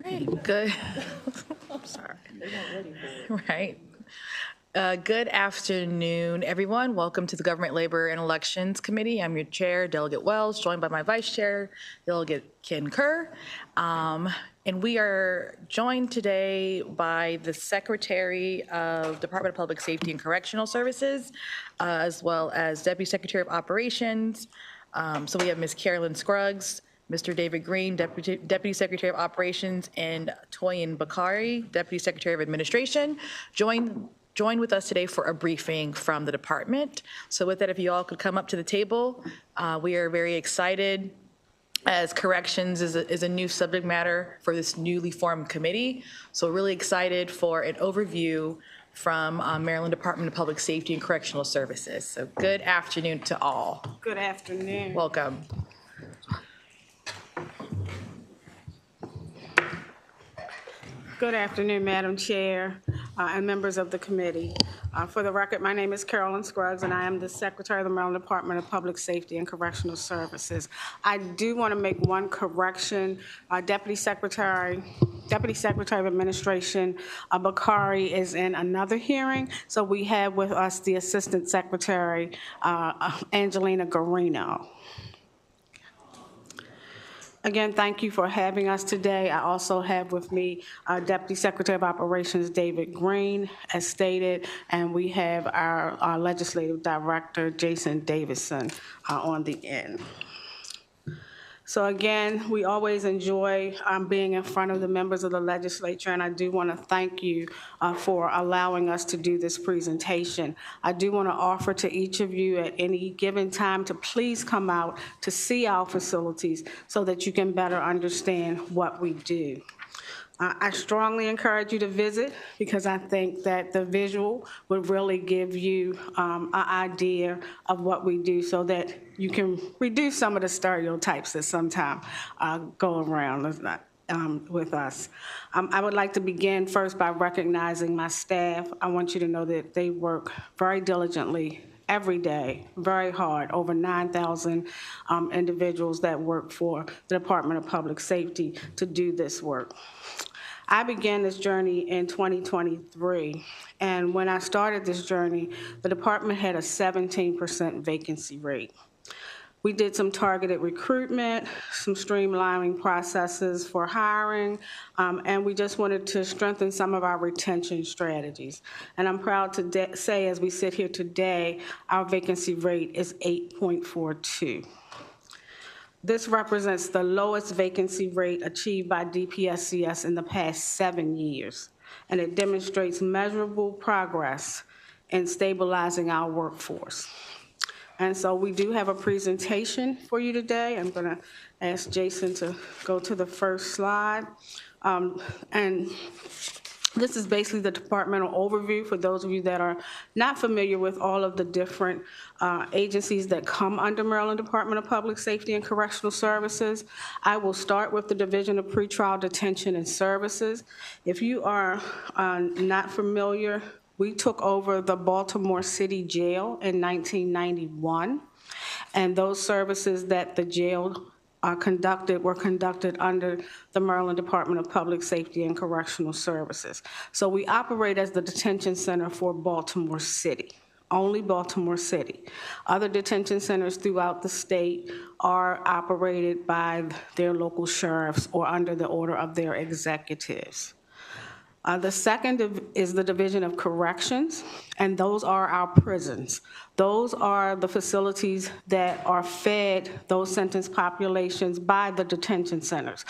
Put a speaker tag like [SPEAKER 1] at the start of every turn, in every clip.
[SPEAKER 1] right, good. I'm sorry. Right. Good afternoon, everyone. Welcome to the Government, Labor, and Elections Committee. I'm your chair, Delegate Wells, joined by my vice chair, Delegate Ken Kerr. And we are joined today by the Secretary of Department of Public Safety and Correctional Services, as well as Deputy Secretary of Operations. So we have Ms. Carolyn Scruggs, Mr. David Green, Deputy Secretary of Operations, and Toyin Bakari, Deputy Secretary of Administration, join with us today for a briefing from the department. So with that, if you all could come up to the table, we are very excited as corrections is a new subject matter for this newly formed committee. So really excited for an overview from Maryland Department of Public Safety and Correctional Services. So good afternoon to all.
[SPEAKER 2] Good afternoon.
[SPEAKER 1] Welcome.
[SPEAKER 2] Good afternoon, Madam Chair and members of the committee. For the record, my name is Carolyn Scruggs, and I am the Secretary of the Maryland Department of Public Safety and Correctional Services. I do want to make one correction. Deputy Secretary of Administration Bakari is in another hearing, so we have with us the Assistant Secretary, Angelina Garino. Again, thank you for having us today. I also have with me Deputy Secretary of Operations David Green, as stated, and we have our Legislative Director, Jason Davison, on the end. So again, we always enjoy being in front of the members of the legislature, and I do want to thank you for allowing us to do this presentation. I do want to offer to each of you at any given time to please come out to see our facilities so that you can better understand what we do. I strongly encourage you to visit because I think that the visual would really give you an idea of what we do so that you can reduce some of the stereotypes that sometimes go around with us. I would like to begin first by recognizing my staff. I want you to know that they work very diligently every day, very hard, over 9,000 individuals that work for the Department of Public Safety to do this work. I began this journey in 2023, and when I started this journey, the department had a 17% vacancy rate. We did some targeted recruitment, some streamlining processes for hiring, and we just wanted to strengthen some of our retention strategies. And I'm proud to say, as we sit here today, our vacancy rate is 8.42. This represents the lowest vacancy rate achieved by DPSCS in the past 7 years, and it demonstrates measurable progress in stabilizing our workforce. And so we do have a presentation for you today. I'm going to ask Jason to go to the first slide. And this is basically the departmental overview for those of you that are not familiar with all of the different agencies that come under Maryland Department of Public Safety and Correctional Services. I will start with the Division of Pretrial Detention and Services. If you are not familiar, we took over the Baltimore City Jail in 1991, and those services that the jail were conducted under the Maryland Department of Public Safety and Correctional Services. So we operate as the detention center for Baltimore City, only Baltimore City. Other detention centers throughout the state are operated by their local sheriffs or under the order of their executives. The second is the Division of Corrections, and those are our prisons. Those are the facilities that are fed those sentence populations by the detention centers.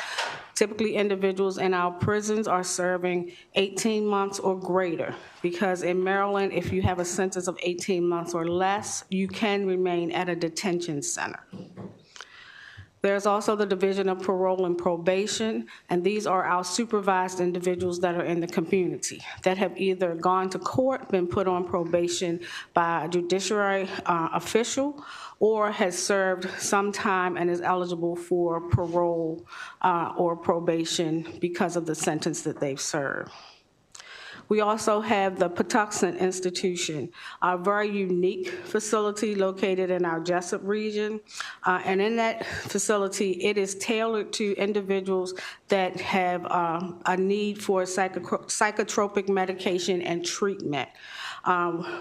[SPEAKER 2] Typically, individuals in our prisons are serving 18 months or greater, because in Maryland, if you have a sentence of 18 months or less, you can remain at a detention center. There's also the Division of Parole and Probation, and these are our supervised individuals that are in the community that have either gone to court, been put on probation by a judiciary official, or has served some time and is eligible for parole or probation because of the sentence that they've served. We also have the Patuxent Institution, a very unique facility located in our Jessup region. And in that facility, it is tailored to individuals that have a need for psychotropic medication and treatment.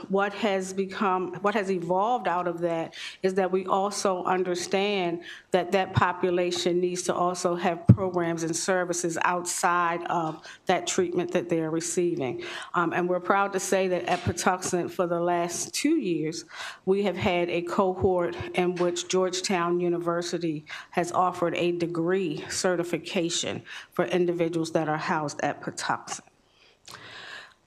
[SPEAKER 2] What has evolved out of that is that we also understand that that population needs to also have programs and services outside of that treatment that they're receiving. And we're proud to say that at Patuxent for the last 2 years, we have had a cohort in which Georgetown University has offered a degree certification for individuals that are housed at Patuxent.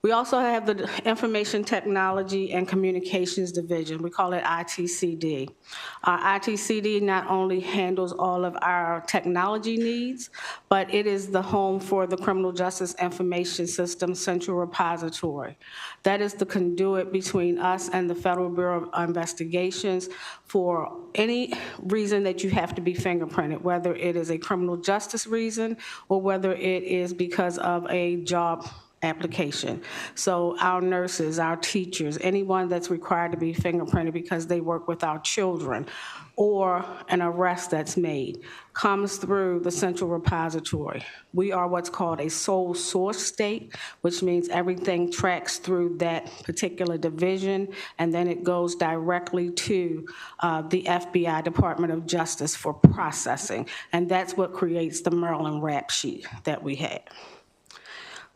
[SPEAKER 2] We also have the Information Technology and Communications Division. We call it ITCD. ITCD not only handles all of our technology needs, but it is the home for the Criminal Justice Information System Central Repository. That is the conduit between us and the Federal Bureau of Investigations for any reason that you have to be fingerprinted, whether it is a criminal justice reason or whether it is because of a job application. So our nurses, our teachers, anyone that's required to be fingerprinted because they work with our children, or an arrest that's made, comes through the central repository. We are what's called a sole source state, which means everything tracks through that particular division, and then it goes directly to the FBI, Department of Justice, for processing. And that's what creates the Maryland rap sheet that we have.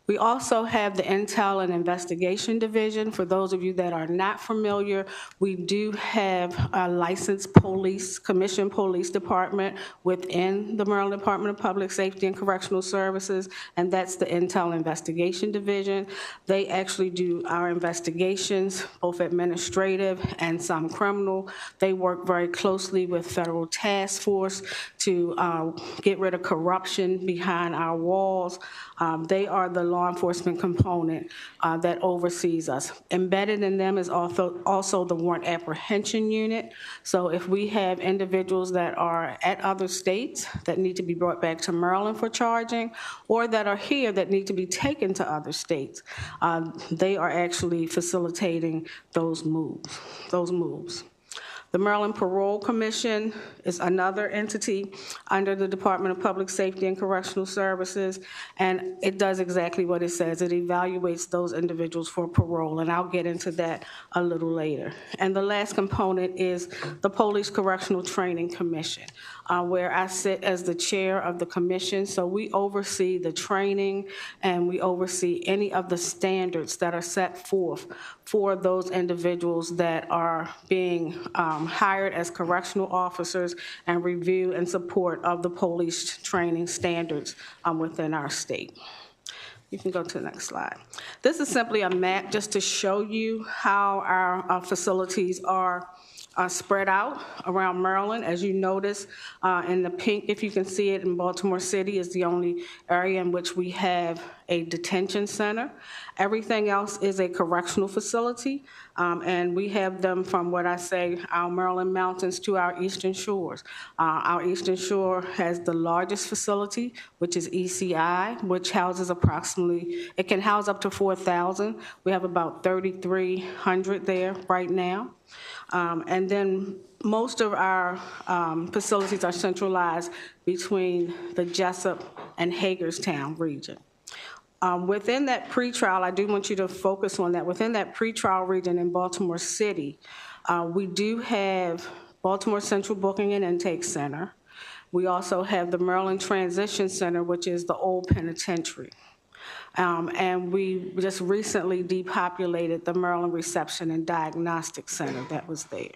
[SPEAKER 2] We also have the Intel and Investigation Division. For those of you that are not familiar, we do have a licensed police, commissioned police department within the Maryland Department of Public Safety and Correctional Services, and that's the Intel Investigation Division. They actually do our investigations, both administrative and some criminal. They work very closely with federal task force to get rid of corruption behind our walls. They are the law enforcement component that oversees us. Embedded in them is also the warrant apprehension unit. So if we have individuals that are at other states that need to be brought back to Maryland for charging, or that are here that need to be taken to other states, they are actually facilitating those moves. The Maryland Parole Commission is another entity under the Department of Public Safety and Correctional Services, and it does exactly what it says. It evaluates those individuals for parole, and I'll get into that a little later. And the last component is the Police Correctional Training Commission, where I sit as the chair of the commission. So we oversee the training, and we oversee any of the standards that are set forth for those individuals that are being hired as correctional officers, and review and support of the police training standards within our state. You can go to the next slide. This is simply a map just to show you how our facilities are spread out around Maryland. As you notice in the pink, if you can see it, in Baltimore City is the only area in which we have a detention center. Everything else is a correctional facility, and we have them from what I say, our Maryland mountains to our eastern shores. Our eastern shore has the largest facility, which is ECI, which houses approximately, it can house up to 4,000. We have about 3,300 there right now. And then most of our facilities are centralized between the Jessup and Hagerstown region. Within that pretrial, I do want you to focus on that. Within that pretrial region in Baltimore City, we do have Baltimore Central Booking and Intake Center. We also have the Maryland Transition Center, which is the old penitentiary. And we just recently depopulated the Maryland Reception and Diagnostic Center that was there.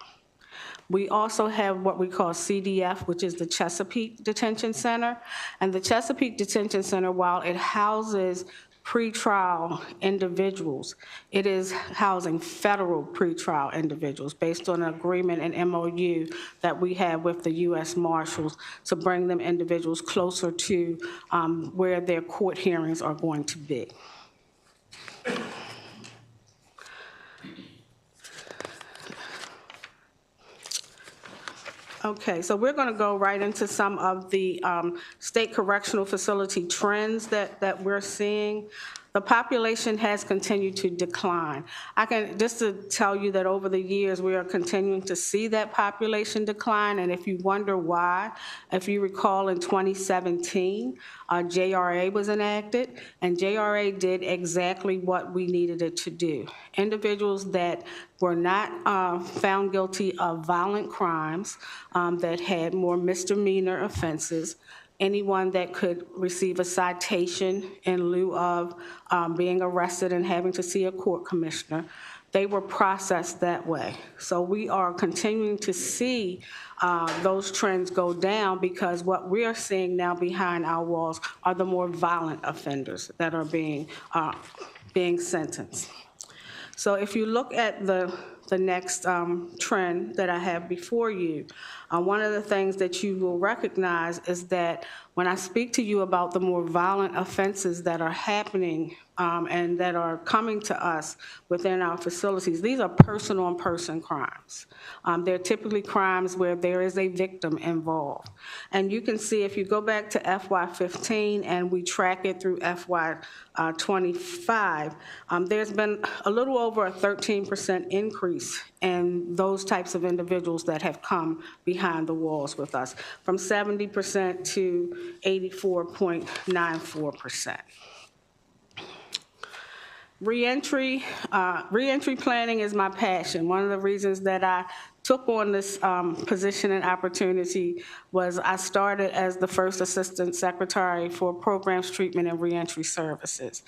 [SPEAKER 2] We also have what we call CDF, which is the Chesapeake Detention Center. And the Chesapeake Detention Center, while it houses pretrial individuals, it is housing federal pretrial individuals based on an agreement and MOU that we have with the U.S. Marshals to bring them individuals closer to where their court hearings are going to be. Okay, so we're going to go right into some of the state correctional facility trends that we're seeing. the population has continued to decline. I can just to tell you that over the years, we are continuing to see that population decline, and if you wonder why, if you recall in 2017, JRA was enacted, and JRA did exactly what we needed it to do. Individuals that were not found guilty of violent crimes, that had more misdemeanor offenses, anyone that could receive a citation in lieu of being arrested and having to see a court commissioner, they were processed that way. So we are continuing to see those trends go down, because what we are seeing now behind our walls are the more violent offenders that are being sentenced. So if you look at the next trend that I have before you, one of the things that you will recognize is that when I speak to you about the more violent offenses that are happening and that are coming to us within our facilities, these are person-on-person crimes. They're typically crimes where there is a victim involved. And you can see if you go back to FY15 and we track it through FY25, there's been a little over a 13% increase in those types of individuals that have come behind the walls with us, from 70% to 84.94%. Reentry planning is my passion. One of the reasons that I took on this position and opportunity was I started as the first assistant secretary for programs, treatment, and reentry services.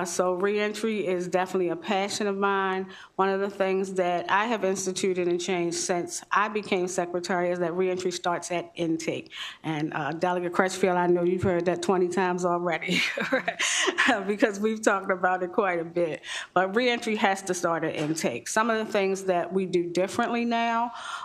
[SPEAKER 2] So reentry is definitely a passion of mine. One of the things that I have instituted and changed since I became secretary is that reentry starts at intake. And Delegate Crutchfield, I know you've heard that 20 times already, because we've talked about it quite a bit. But reentry has to start at intake. Some of the things that we do differently now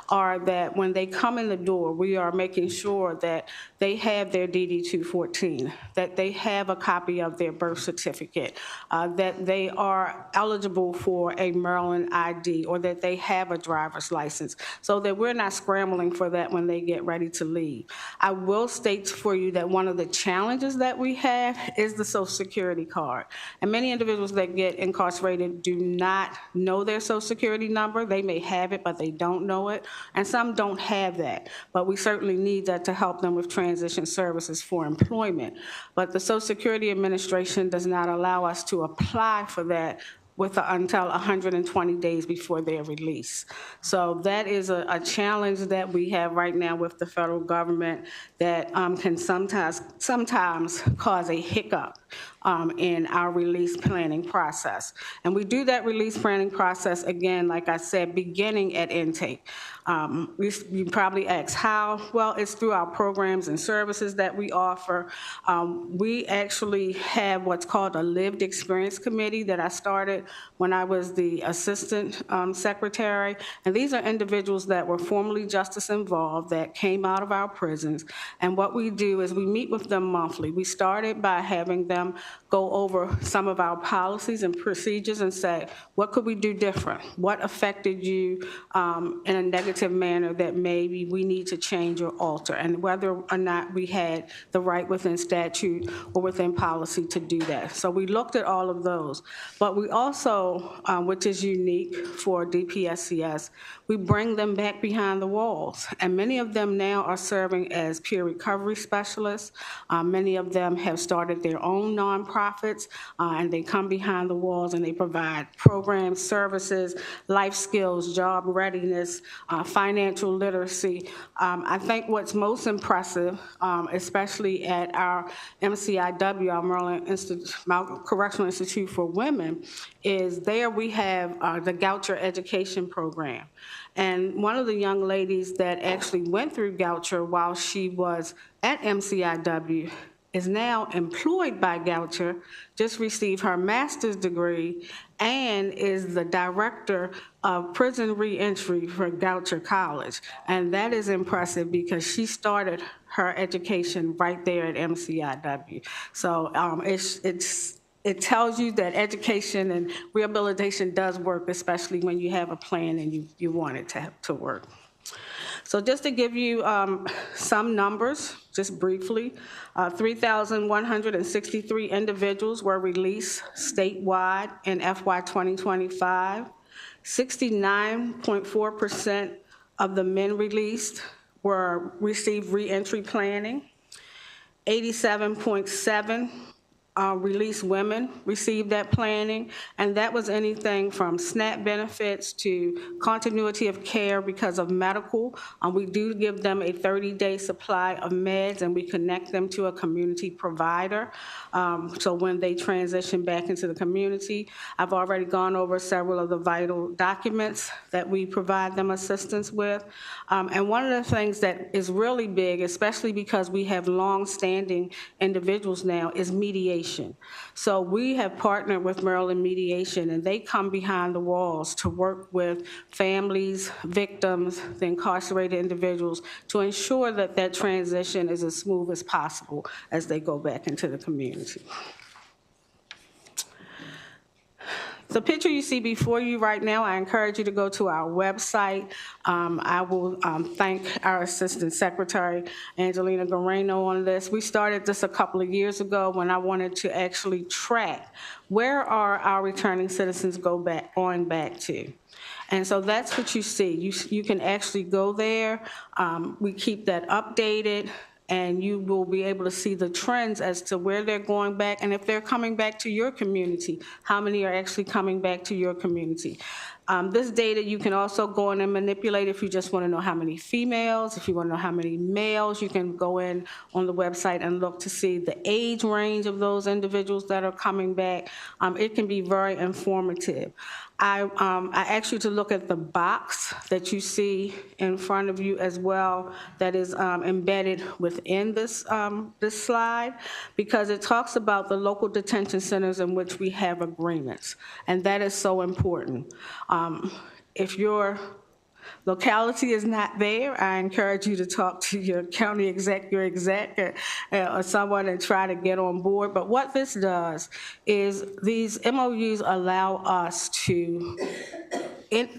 [SPEAKER 2] are that when they come in the door, we are making sure that they have their DD-214, that they have a copy of their birth certificate, that they are eligible for a Maryland ID, or that they have a driver's license, so that we're not scrambling for that when they get ready to leave. I will state for you that one of the challenges that we have is the Social Security card. And many individuals that get incarcerated do not know their Social Security number. They may have it, but they don't know it, and some don't have that. But we certainly need that to help them with transition services for employment. But the Social Security Administration does not allow us to apply for that until 120 days before their release. So that is a challenge that we have right now with the federal government that can sometimes cause a hiccup in our release planning process. And we do that release planning process, again, like I said, beginning at intake. You probably ask how. Well, it's through our programs and services that we offer. We actually have what's called a lived experience committee that I started when I was the assistant secretary. And these are individuals that were formerly justice involved that came out of our prisons. And what we do is we meet with them monthly. We started by having them go over some of our policies and procedures and say, what could we do different? What affected you in a negative manner that maybe we need to change or alter, and whether or not we had the right within statute or within policy to do that. So we looked at all of those. But we also, which is unique for DPSCS, we bring them back behind the walls. And many of them now are serving as peer recovery specialists. Many of them have started their own nonprofits, and they come behind the walls and they provide programs, services, life skills, job readiness, financial literacy. I think what's most impressive, especially at our MCIW, our Maryland Correctional Institute for Women, is there we have the Goucher Education Program. And one of the young ladies that actually went through Goucher while she was at MCIW is now employed by Goucher, just received her master's degree, and is the director of prison reentry for Goucher College. And that is impressive because she started her education right there at MCIW. So it tells you that education and rehabilitation does work, especially when you have a plan and you want it to work. So just to give you some numbers, just briefly, 3,163 individuals were released statewide in FY 2025. 69.4% of the men released received reentry planning. 87.7 released women received that planning, and that was anything from SNAP benefits to continuity of care because of medical. We do give them a 30-day supply of meds, and we connect them to a community provider. So when they transition back into the community, I've already gone over several of the vital documents that we provide them assistance with. And one of the things that is really big, especially because we have long-standing individuals now, is mediation. So we have partnered with Maryland Mediation, and they come behind the walls to work with families, victims, the incarcerated individuals to ensure that that transition is as smooth as possible as they go back into the community. The picture you see before you right now, I encourage you to go to our website. I will thank our Assistant Secretary, Angelina Guareno, on this. We started this a couple of years ago when I wanted to actually track where are our returning citizens going back to. And so that's what you see. You can actually go there. We keep that updated, and you will be able to see the trends as to where they're going back, and if they're coming back to your community, how many are actually coming back to your community. This data you can also go in and manipulate if you just want to know how many females, if you want to know how many males. You can go in on the website and look to see the age range of those individuals that are coming back. It can be very informative. I ask you to look at the box that you see in front of you as well that is embedded within this slide, because it talks about the local detention centers in which we have agreements, and that is so important. If your locality is not there, I encourage you to talk to your county exec, your exec, or someone and try to get on board. But what this does is these MOUs allow us to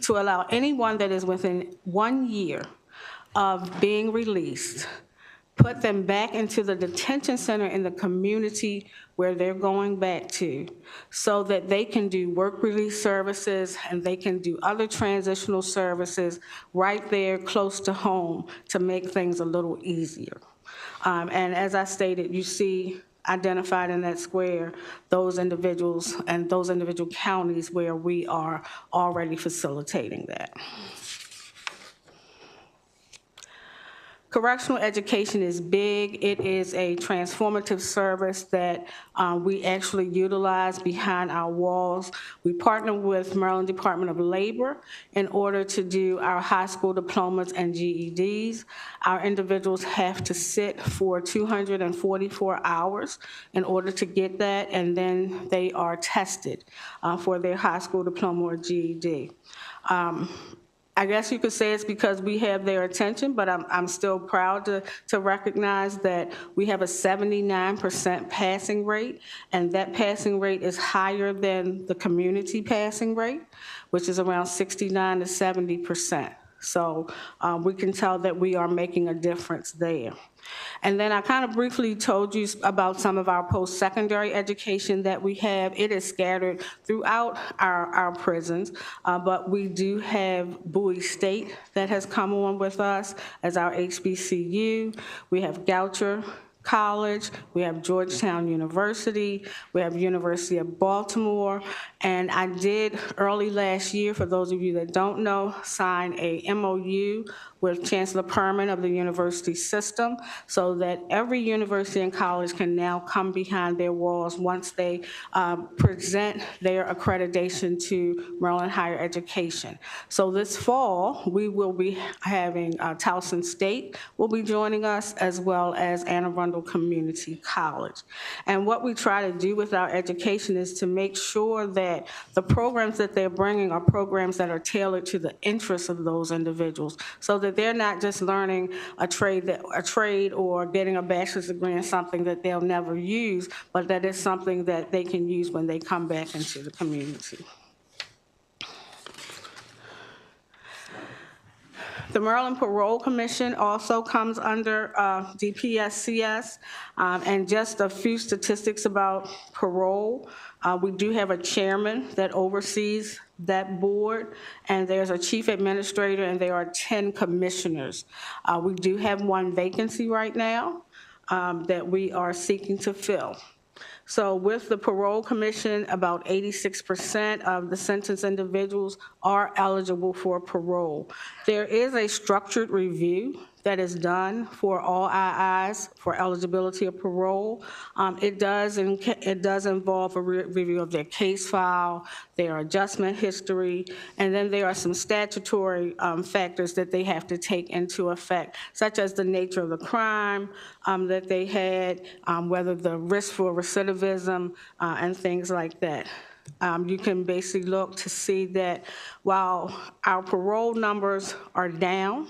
[SPEAKER 2] allow anyone that is within 1 year of being released, put them back into the detention center in the community where they're going back to, so that they can do work release services and they can do other transitional services right there close to home to make things a little easier. And as I stated, you see identified in that square those individuals and those individual counties where we are already facilitating that. Correctional education is big. It is a transformative service that we actually utilize behind our walls. We partner with Maryland Department of Labor in order to do our high school diplomas and GEDs. Our individuals have to sit for 244 hours in order to get that, and then they are tested for their high school diploma or GED. I guess you could say it's because we have their attention, but I'm still proud to recognize that we have a 79% passing rate, and that passing rate is higher than the community passing rate, which is around 69 to 70%. So we can tell that we are making a difference there. And then I kind of briefly told you about some of our post-secondary education that we have. It is scattered throughout our prisons, but we do have Bowie State that has come on with us as our HBCU. We have Goucher College, we have Georgetown University, we have University of Baltimore, and I did early last year, for those of you that don't know, sign a MOU with Chancellor Perman of the university system, so that every university and college can now come behind their walls once they present their accreditation to Maryland Higher Education. So this fall, we will be having Towson State will be joining us, as well as Anne Arundel Community College. And what we try to do with our education is to make sure that the programs that they're bringing are programs that are tailored to the interests of those individuals, so that they're not just learning a trade or getting a bachelor's degree in something that they'll never use, but that it's something that they can use when they come back into the community. The Maryland Parole Commission also comes under DPSCS. And just a few statistics about parole. We do have a chairman that oversees that board, and there's a chief administrator, and there are 10 commissioners. We do have one vacancy right now that we are seeking to fill. So with the Parole Commission, about 86% of the sentenced individuals are eligible for parole. There is a structured review that is done for all IIs for eligibility of parole. It does involve a review of their case file, their adjustment history, and then there are some statutory factors that they have to take into effect, such as the nature of the crime that they had, whether the risk for recidivism, and things like that. You can basically look to see that while our parole numbers are down,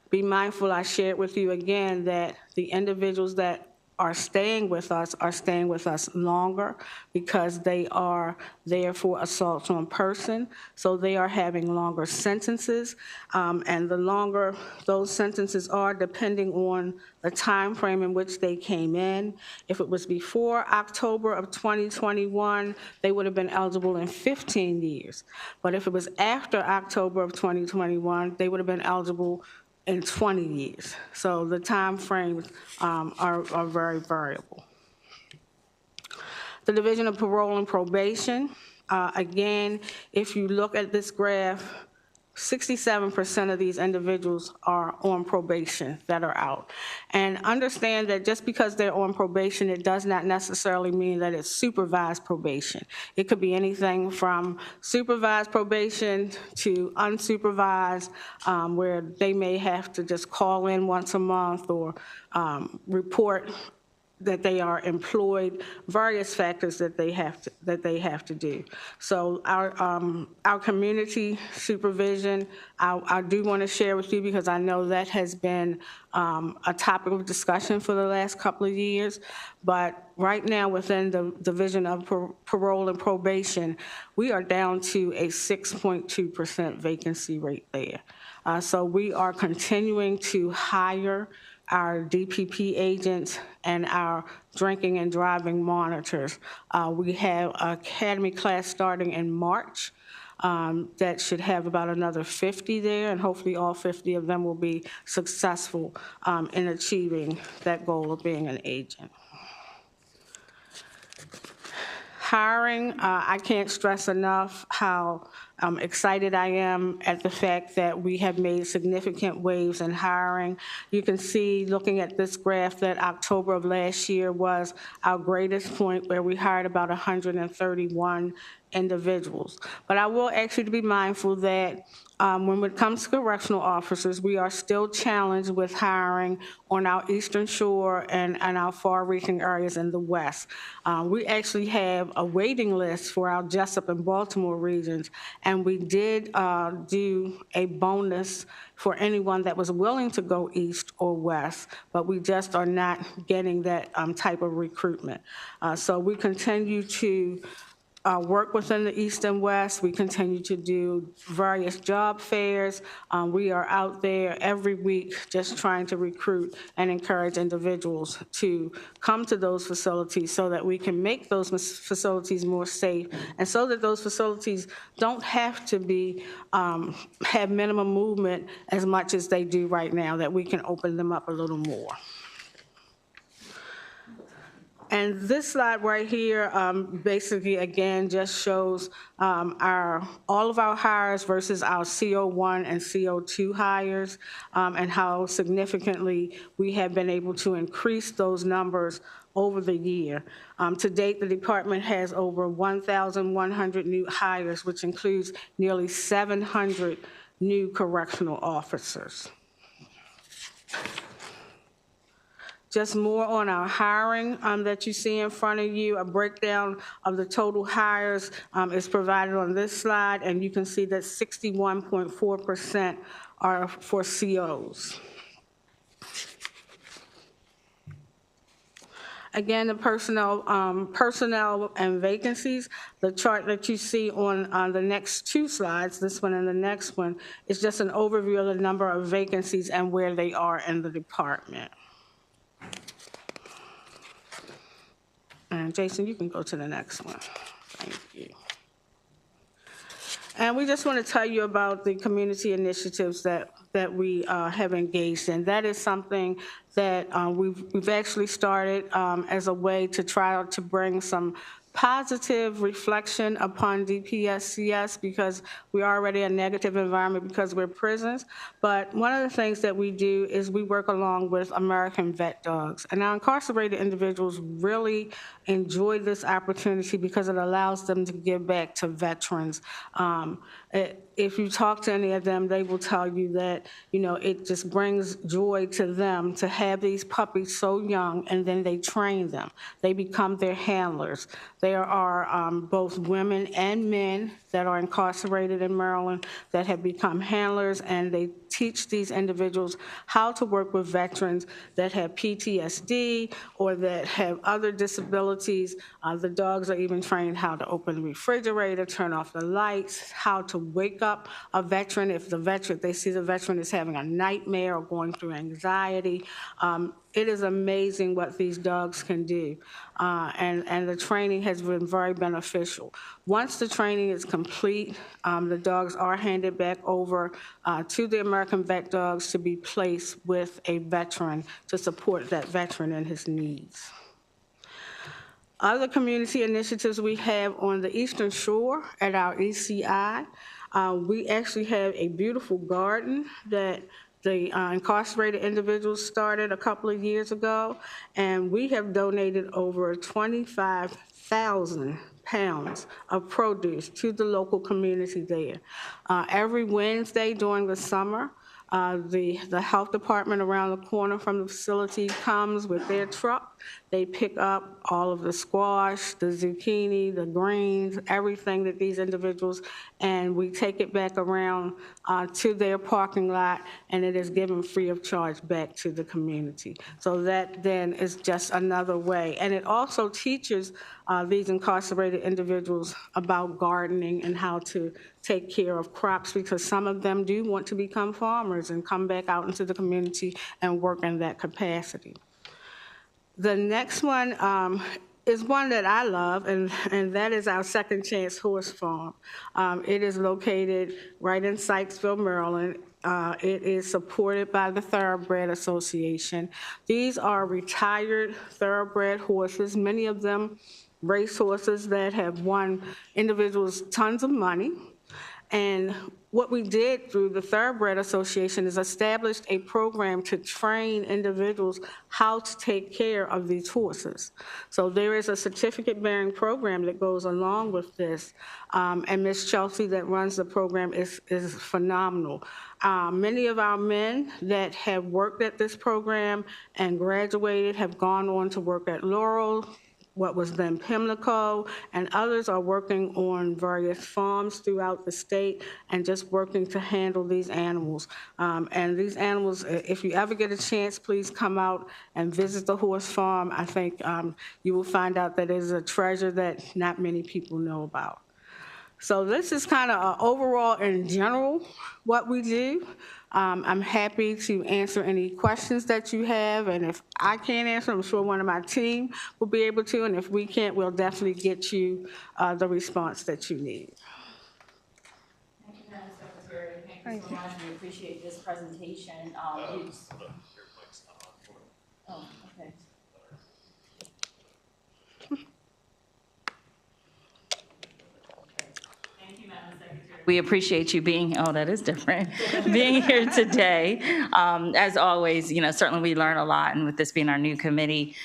[SPEAKER 2] be mindful, I shared with you again that the individuals that are staying with us longer because they are there for assaults on person, so they are having longer sentences, and the longer those sentences are, depending on the time frame in which they came in. If it was before October of 2021, they would have been eligible in 15 years. But if it was after October of 2021, they would have been eligible in 20 years. So the time frames are very variable. The Division of Parole and Probation, again, if you look at this graph, 67% of these individuals are on probation that are out. And understand that just because they're on probation, it does not necessarily mean that it's supervised probation. It could be anything from supervised probation to unsupervised, where they may have to just call in once a month or report that they are employed, various factors that they have to do. So our community supervision, I do want to share with you because I know that has been a topic of discussion for the last couple of years. But right now within the Division of Parole and Probation, we are down to a 6.2% vacancy rate there. So we are continuing to hire our DPP agents and our drinking and driving monitors. We have an academy class starting in March that should have about another 50 there, and hopefully all 50 of them will be successful in achieving that goal of being an agent. Hiring, I can't stress enough how excited I am at the fact that we have made significant waves in hiring. You can see, looking at this graph, that October of last year was our greatest point, where we hired about 131 individuals. But I will ask you to be mindful that when it comes to correctional officers, we are still challenged with hiring on our Eastern Shore and our far-reaching areas in the West. We actually have a waiting list for our Jessup and Baltimore regions, and we did do a bonus for anyone that was willing to go east or west, but we just are not getting that type of recruitment. So we continue to work within the East and West. We continue to do various job fairs. We are out there every week just trying to recruit and encourage individuals to come to those facilities so that we can make those facilities more safe, and so that those facilities don't have to be have minimum movement as much as they do right now, that we can open them up a little more. And this slide right here basically, again, just shows all of our hires versus our CO1 and CO2 hires, and how significantly we have been able to increase those numbers over the year. To date, the department has over 1,100 new hires, which includes nearly 700 new correctional officers. Just more on our hiring that you see in front of you. A breakdown of the total hires is provided on this slide, and you can see that 61.4% are for COs. Again, the personnel and vacancies, the chart that you see on the next two slides, this one and the next one, is just an overview of the number of vacancies and where they are in the department. And Jason, you can go to the next one. Thank you. And we just want to tell you about the community initiatives that we have engaged in. That is something that we've actually started as a way to try to bring some positive reflection upon DPSCS, because we're already a negative environment because we're prisons. But one of the things that we do is we work along with American vet dogs. And our incarcerated individuals really enjoy this opportunity because it allows them to give back to veterans. If you talk to any of them, they will tell you that, it just brings joy to them to have these puppies so young, and then they train them. They become their handlers. There are both women and men that are incarcerated in Maryland that have become handlers, and they teach these individuals how to work with veterans that have PTSD or that have other disabilities. The dogs are even trained how to open the refrigerator, turn off the lights, how to wake up a veteran if they see the veteran is having a nightmare or going through anxiety. It is amazing what these dogs can do, and the training has been very beneficial. Once the training is complete, the dogs are handed back over to the American vet dogs to be placed with a veteran to support that veteran and his needs. Other community initiatives we have on the Eastern Shore at our ECI, we actually have a beautiful garden that the incarcerated individuals started a couple of years ago, and we have donated over 25,000 pounds of produce to the local community there. Every Wednesday during the summer, the health department around the corner from the facility comes with their truck. They pick up all of the squash, the zucchini, the greens, everything that these individuals, and we take it back around to their parking lot, and it is given free of charge back to the community. So that then is just another way. And it also teaches these incarcerated individuals about gardening and how to take care of crops, because some of them do want to become farmers and come back out into the community and work in that capacity. The next one is one that I love, and that is our Second Chance Horse Farm. It is located right in Sykesville, Maryland. It is supported by the Thoroughbred Association. These are retired thoroughbred horses, many of them race horses that have won individuals tons of money. And what we did through the Thoroughbred Association is established a program to train individuals how to take care of these horses. So there is a certificate-bearing program that goes along with this, and Ms. Chelsea that runs the program is phenomenal. Many of our men that have worked at this program and graduated have gone on to work at Laurel, what was then Pimlico, and others are working on various farms throughout the state and just working to handle these animals. And these animals, if you ever get a chance, please come out and visit the horse farm. I think you will find out that it is a treasure that not many people know about. So this is kind of overall in general what we do. I'm happy to answer any questions that you have, and if I can't answer, I'm sure one of my team will be able to, and if we can't, we'll definitely get you the response that you need.
[SPEAKER 3] Thank you, Madam Secretary. Thank you so much. We appreciate this presentation. Oh, okay. We appreciate you being, oh, that is different, being here today. As always, certainly we learn a lot, and with this being our new committee,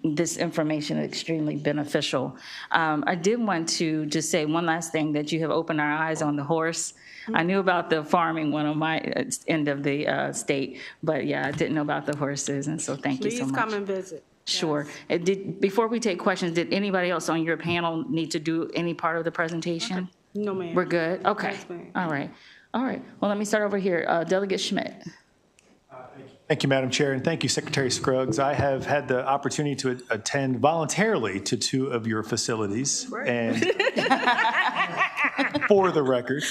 [SPEAKER 3] this information is extremely beneficial. I did want to just say one last thing, that you have opened our eyes on the horse. I knew about the farming one on my end of the state, but yeah, I didn't know about the horses, and so thank you so much.
[SPEAKER 2] Please come and visit.
[SPEAKER 3] Sure. Yes. Before we take questions, did anybody else on your panel need to do any part of the presentation?
[SPEAKER 2] Okay. No, ma'am.
[SPEAKER 3] We're good? Okay.
[SPEAKER 2] Yes, ma'am.
[SPEAKER 3] All right. All right. Well, let me start over here. Delegate Schmidt.
[SPEAKER 4] Thank you, Madam Chair, and thank you, Secretary Scruggs. I have had the opportunity to attend voluntarily to 2 of your facilities, and for the record,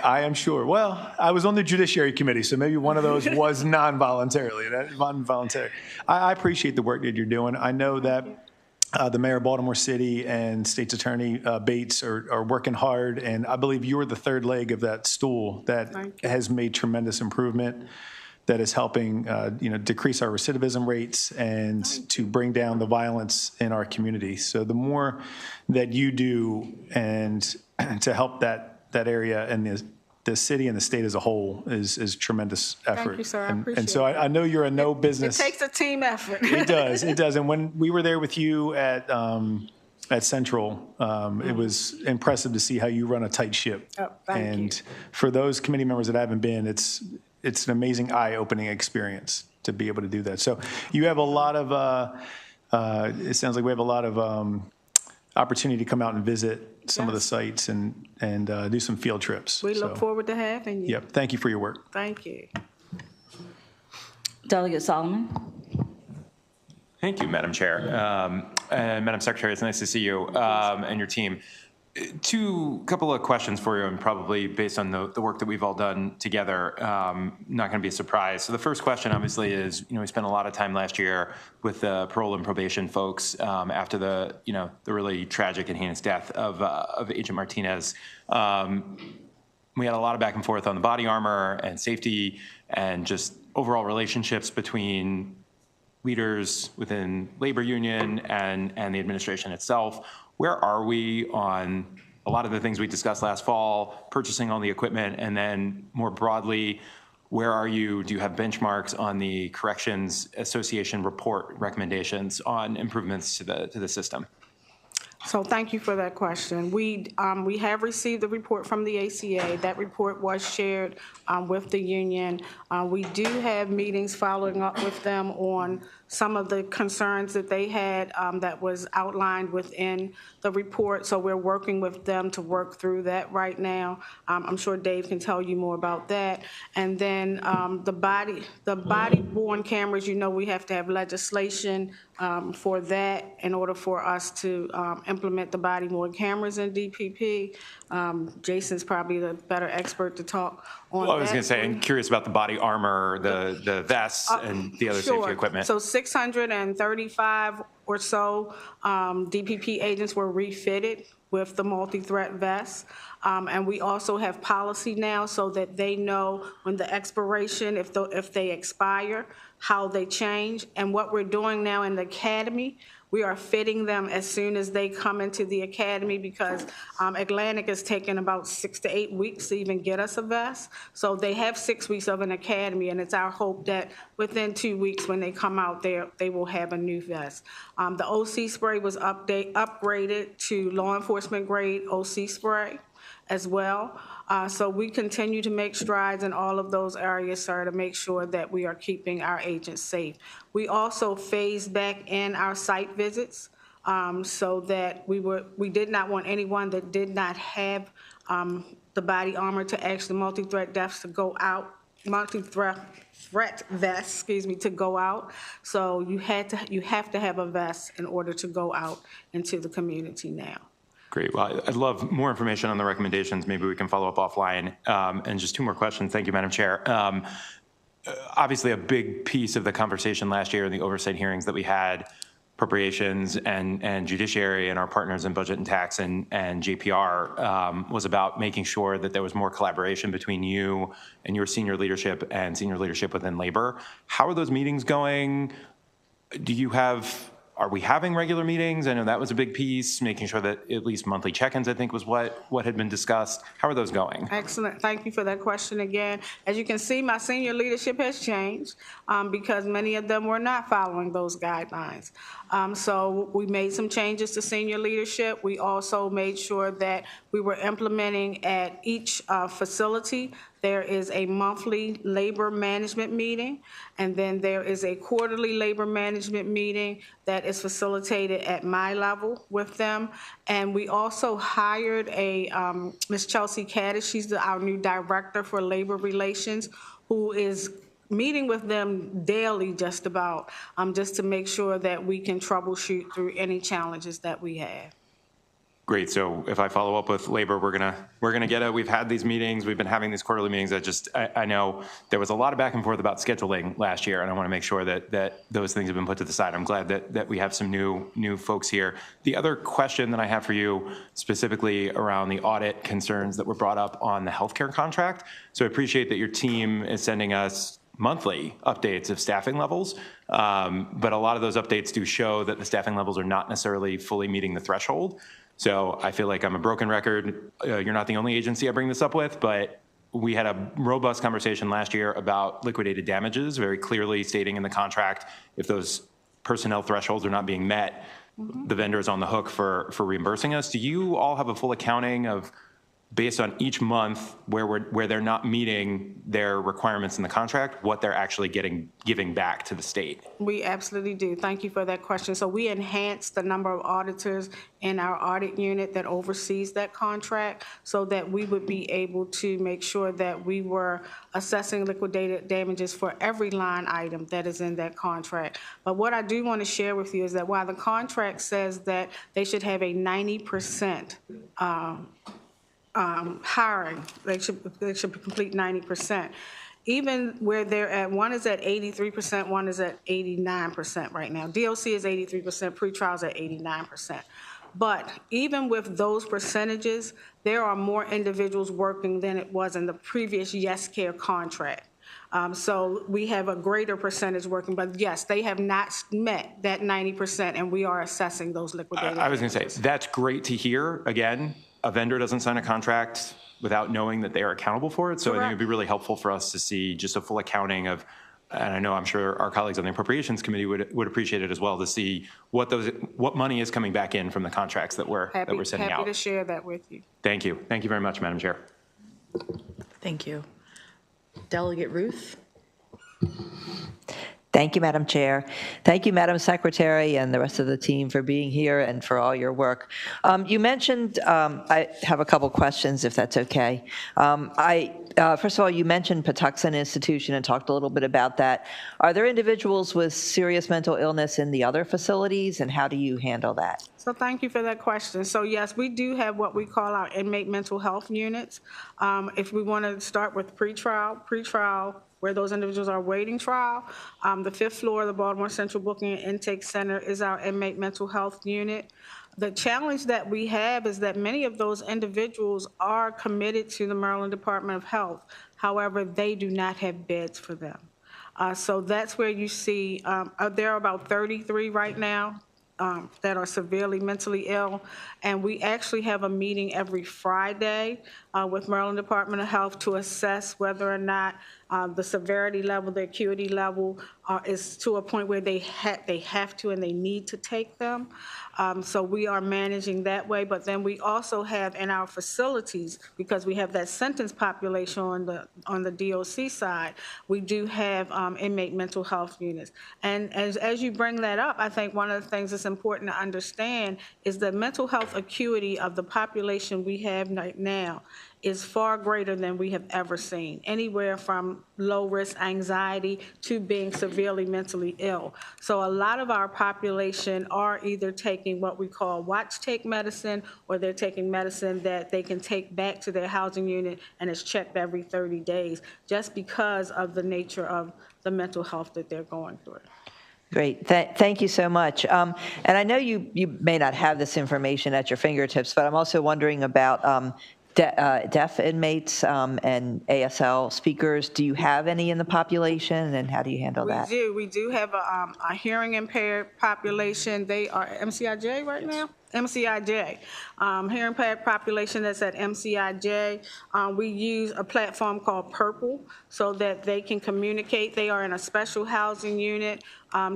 [SPEAKER 4] I am sure. Well, I was on the Judiciary Committee, so maybe one of those was non-voluntarily. Involuntary. I appreciate the work that you're doing. I know that the Mayor of Baltimore City and State's Attorney Bates are working hard, and I believe you are the third leg of that stool that has made tremendous improvement, that is helping decrease our recidivism rates and to bring down the violence in our community. So the more that you do and to help that area and the city and the state as a whole is tremendous effort.
[SPEAKER 2] Thank you, sir. I appreciate
[SPEAKER 4] and so I know you're a no business.
[SPEAKER 2] It takes a team effort.
[SPEAKER 4] It does. It does. And when we were there with you at Central, it was impressive to see how you run a tight ship.
[SPEAKER 2] Oh, thank you.
[SPEAKER 4] For those committee members that haven't been, it's an amazing eye-opening experience to be able to do that. So you have a lot of. It sounds like we have a lot of opportunity to come out and visit some of the sites and do some field trips.
[SPEAKER 2] We look forward to having you.
[SPEAKER 4] Yep. Thank you for your work.
[SPEAKER 2] Thank you.
[SPEAKER 3] Delegate Solomon.
[SPEAKER 5] Thank you, Madam Chair. And Madam Secretary, it's nice to see you and your team. Couple of questions for you, and probably based on the work that we've all done together, not going to be a surprise. So the first question, obviously, is we spent a lot of time last year with the parole and probation folks after the really tragic and heinous death of Agent Martinez. We had a lot of back and forth on the body armor and safety and just overall relationships between leaders within labor union and the administration itself. Where are we on a lot of the things we discussed last fall, purchasing all the equipment, and then more broadly, where are you? Do you have benchmarks on the Corrections Association report recommendations on improvements to the system?
[SPEAKER 2] So thank you for that question. We have received the report from the ACA. That report was shared with the union. We do have meetings following up with them on some of the concerns that they had that was outlined within the report. So we're working with them to work through that right now. I'm sure Dave can tell you more about that. And then the body-worn cameras, we have to have legislation for that in order for us to implement the body-worn cameras in DPP. Jason's probably the better expert to talk on that.
[SPEAKER 5] Well, I was going to say, I'm curious about the body armor, the vests, and the other safety equipment.
[SPEAKER 2] So 635 or so DPP agents were refitted with the multi-threat vests. And we also have policy now so that they know when the expiration, if they expire, how they change. And what we're doing now in the academy, we are fitting them as soon as they come into the academy, because Atlantic is taking about 6 to 8 weeks to even get us a vest. So they have 6 weeks of an academy, and it's our hope that within 2 weeks when they come out there, they will have a new vest. The OC spray was upgraded to law enforcement grade OC spray as well. So we continue to make strides in all of those areas, sir, to make sure that we are keeping our agents safe. We also phased back in our site visits so that we did not want anyone that did not have the body armor to actually multi-threat vests to go out, multi-threat vests, to go out. So you have to have a vest in order to go out into the community now.
[SPEAKER 5] Great. Well, I'd love more information on the recommendations. Maybe we can follow up offline. And just 2 more questions. Thank you, Madam Chair. Obviously, a big piece of the conversation last year in the oversight hearings that we had, appropriations and judiciary and our partners in budget and tax and JPR, was about making sure that there was more collaboration between you and your senior leadership and senior leadership within labor. How are those meetings going? Are we having regular meetings? I know that was a big piece, making sure that at least monthly check-ins, I think, was what had been discussed. How are those going?
[SPEAKER 2] Excellent. Thank you for that question again. As you can see, my senior leadership has changed because many of them were not following those guidelines. So we made some changes to senior leadership. We also made sure that we were implementing at each facility. There is a monthly labor management meeting, and then there is a quarterly labor management meeting that is facilitated at my level with them. And we also hired a Ms. Chelsea Caddish. She's our new director for labor relations, who is meeting with them daily just about, just to make sure that we can troubleshoot through any challenges that we have.
[SPEAKER 5] Great. So if I follow up with labor, we're gonna get it. We've had these meetings. We've been having these quarterly meetings. I know there was a lot of back and forth about scheduling last year, and I want to make sure that those things have been put to the side. I'm glad that we have some new folks here. The other question that I have for you, specifically around the audit concerns that were brought up on the healthcare contract. So I appreciate that your team is sending us monthly updates of staffing levels, but a lot of those updates do show that the staffing levels are not necessarily fully meeting the threshold. So I feel like I'm a broken record. You're not the only agency I bring this up with, but we had a robust conversation last year about liquidated damages, very clearly stating in the contract if those personnel thresholds are not being met, the vendor is on the hook for reimbursing us. Do you all have a full accounting of, based on each month where they're not meeting their requirements in the contract, what they're actually giving back to the state?
[SPEAKER 2] We absolutely do. Thank you for that question. So we enhanced the number of auditors in our audit unit that oversees that contract so that we would be able to make sure that we were assessing liquidated damages for every line item that is in that contract. But what I do want to share with you is that while the contract says that they should have a 90% hiring, they should complete 90%. Even where they're at, one is at 83%, one is at 89% right now. DOC is 83%, pretrials at 89%. But even with those percentages, there are more individuals working than it was in the previous Yes Care contract. So we have a greater percentage working, but yes, they have not met that 90%, and we are assessing those liquidated
[SPEAKER 5] I was going to
[SPEAKER 2] damages.
[SPEAKER 5] say, that's great to hear. Again, a vendor doesn't sign a contract without knowing that they are accountable for it. So I think it'd be really helpful for us to see just a full accounting of, and I know I'm sure our colleagues on the Appropriations Committee would appreciate it as well, to see what money is coming back in from the contracts that we're sending out.
[SPEAKER 2] Happy to share that with you.
[SPEAKER 5] Thank you. Thank you very much, Madam Chair.
[SPEAKER 1] Thank you. Delegate Ruth?
[SPEAKER 6] Thank you, Madam Chair. Thank you, Madam Secretary, and the rest of the team for being here and for all your work. You mentioned, I have a couple questions, if that's okay. First of all, you mentioned Patuxent Institution and talked a little bit about that. Are there individuals with serious mental illness in the other facilities, and how do you handle that?
[SPEAKER 2] So thank you for that question. So yes, we do have what we call our inmate mental health units. If we want to start with pretrial, where those individuals are waiting trial, the 5th floor of the Baltimore Central Booking and Intake Center is our inmate mental health unit. The challenge that we have is that many of those individuals are committed to the Maryland Department of Health. However, they do not have beds for them. So that's where you see, there are about 33 right now that are severely mentally ill, and we actually have a meeting every Friday with Maryland Department of Health to assess whether or not the severity level, the acuity level is to a point where they have to and they need to take them. So we are managing that way, but then we also have in our facilities, because we have that sentence population on the DOC side, we do have inmate mental health units. And as you bring that up, I think one of the things that's important to understand is the mental health acuity of the population we have right now is far greater than we have ever seen, anywhere from low-risk anxiety to being severely mentally ill. So a lot of our population are either taking what we call watch-take medicine, or they're taking medicine that they can take back to their housing unit and is checked every 30 days, just because of the nature of the mental health that they're going through.
[SPEAKER 6] Great. Thank you so much. And I know you may not have this information at your fingertips, but I'm also wondering about deaf inmates and ASL speakers. Do you have any in the population, and how do you handle that?
[SPEAKER 2] We do have a hearing impaired population. They are MCIJ right now? MCIJ. Hearing impaired population that's at MCIJ. We use a platform called Purple so that they can communicate. They are in a special housing unit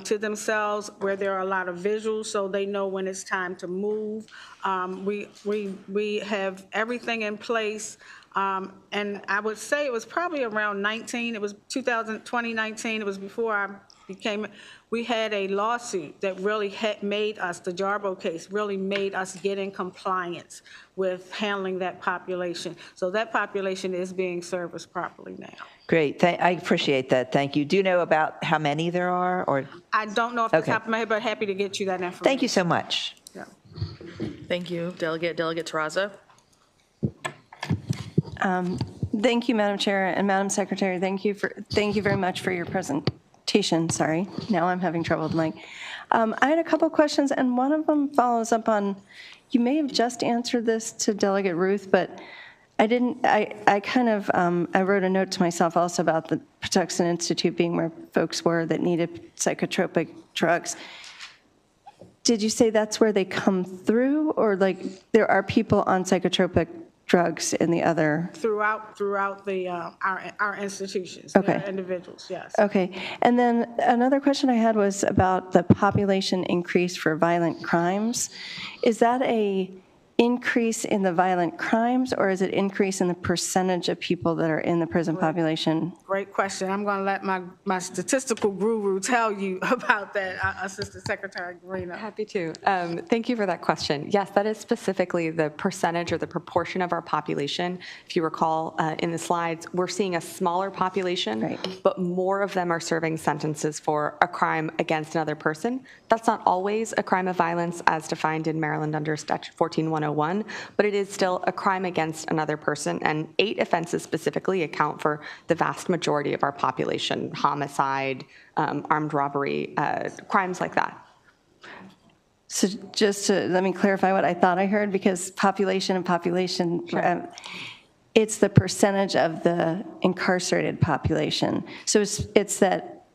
[SPEAKER 2] to themselves where there are a lot of visuals, so they know when it's time to move. We have everything in place. And I would say it was probably around 19. It was 2019. It was before I We had a lawsuit that really had made us, the Jarbo case, really made us get in compliance with handling that population. So that population is being serviced properly now.
[SPEAKER 6] Great, I appreciate that, thank you. Do you know about how many there are, or?
[SPEAKER 2] I don't know off the
[SPEAKER 6] Okay.
[SPEAKER 2] top of my head, but happy to get you that information.
[SPEAKER 6] Thank you so much.
[SPEAKER 2] Yeah.
[SPEAKER 1] Thank you, Delegate Terrazza.
[SPEAKER 7] Thank you, Madam Chair, and Madam Secretary, thank you very much for your presentation. Sorry, now I'm having trouble with the mic. I had a couple of questions, and one of them follows up on, you may have just answered this to Delegate Ruth, but I didn't, I wrote a note to myself also about the Patuxent Institute being where folks were that needed psychotropic drugs. Did you say that's where they come through, or like there are people on psychotropic drugs in the other?
[SPEAKER 2] Throughout the, our institutions.
[SPEAKER 7] Okay.
[SPEAKER 2] There are individuals, yes.
[SPEAKER 7] Okay, and then another question I had was about the population increase for violent crimes. Is that a increase in the violent crimes, or is it increase in the percentage of people that are in the prison population?
[SPEAKER 2] Great question. I'm going to let my statistical guru tell you about that, Assistant Secretary Garino.
[SPEAKER 8] Happy to. Thank you for that question. Yes, that is specifically the percentage or the proportion of our population. If you recall in the slides, we're seeing a smaller population,
[SPEAKER 7] Right.
[SPEAKER 8] but more of them are serving sentences for a crime against another person. That's not always a crime of violence as defined in Maryland under Statute 14101, but it is still a crime against another person, and 8 offenses specifically account for the vast majority of our population: homicide, armed robbery, crimes like that.
[SPEAKER 7] So just to, let me clarify what I thought I heard, because population and population, it's the percentage of the incarcerated population. So it's that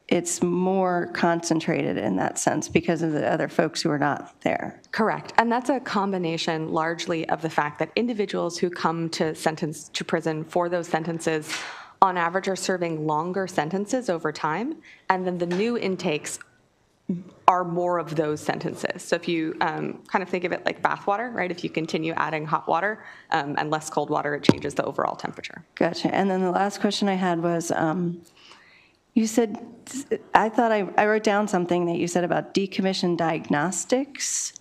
[SPEAKER 7] it's more concentrated in that sense because of the other folks who are not there.
[SPEAKER 8] Correct. And that's a combination largely of the fact that individuals who come to prison for those sentences on average are serving longer sentences over time, and then the new intakes are more of those sentences. So if you kind of think of it like bath water, right? If you continue adding hot water and less cold water, it changes the overall temperature.
[SPEAKER 7] Gotcha. And then the last question I had was, you said, I thought I wrote down something that you said about decommissioned diagnostics.